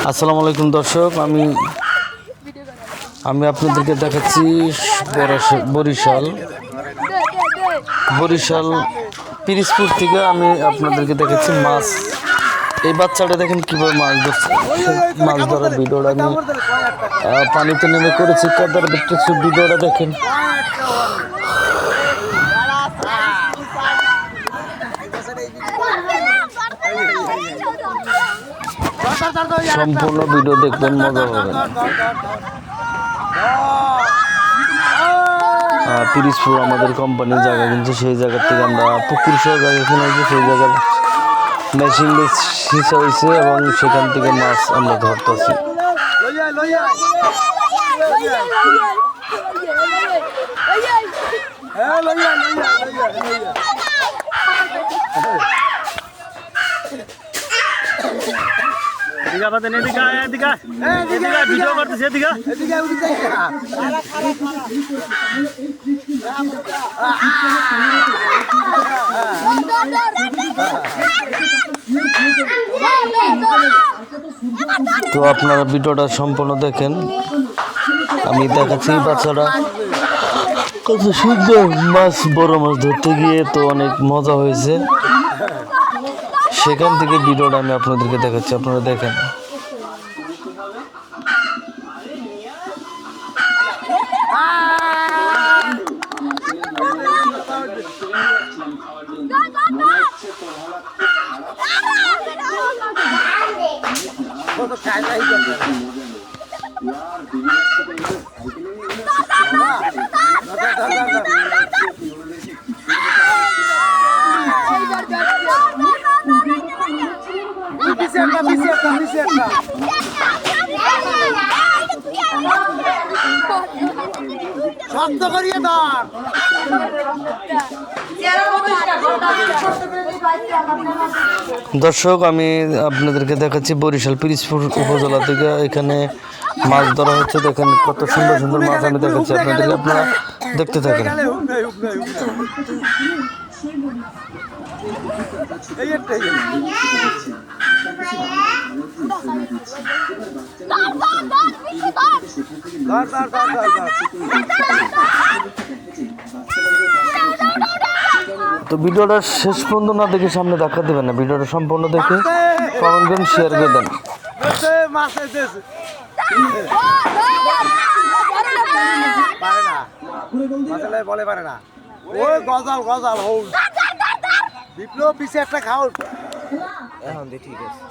আসসালামু আলাইকুম দর্শক, আমি আপনাদেরকে দেখাচ্ছি বরিশাল পিরিজপুর থেকে আমি আপনাদেরকে দেখাচ্ছি মাছ। এই বাচ্চাটা দেখেন কিভাবে মাছ ধরছে। মাছ ধরার ভিডিওটা আমি পানিতে নেমে করেছি, কাদার দেখতেছি। ভিডিওটা দেখেন। সম্পূর্ণ ভিডিও দেখবেন, মজা পাবেন। পিরিজপুর আমাদের কোম্পানির জায়গা, কিন্তু সেই জায়গা থেকে আমরা পুকুর সহ জায়গা কিনেছি। সেই জায়গার মেশিন সিঁচা হয়েছে এবং সেখান থেকে মাছ আমরা ধরতেছি। ভিডিও করতেছে তো আপনারা ভিডিওটা সম্পূর্ণ দেখেন। আমি দেখাচ্ছি বাচ্চারা কত সুন্দর মাছ, বড় মাছ ধরতে গিয়ে তো অনেক মজা হয়েছে। সেখান থেকে ভিডিওটা আমি আপনাদেরকে দেখাচ্ছি, আপনারা দেখেন। দর্শক, আমি আপনাদেরকে দেখাচ্ছি বরিশাল পিরিজপুর উপজেলা থেকে। এখানে মাছ ধরা হচ্ছে, দেখেন কত সুন্দর সুন্দর মাছ আমি দেখাচ্ছি আপনাদেরকে, আপনারা দেখতে থাকেন। তো ভিডিওটা শেষ পর্যন্ত না দেখে সামনে দেখা দেবেন না, ভিডিওটা সম্পূর্ণ দেখে কমেন্ট করেন, শেয়ার করে দেন। বলে পারে না, ওই গজাল গজাল হোক বিপ্লব পিছে একটা খাও এখন ঠিক আছে।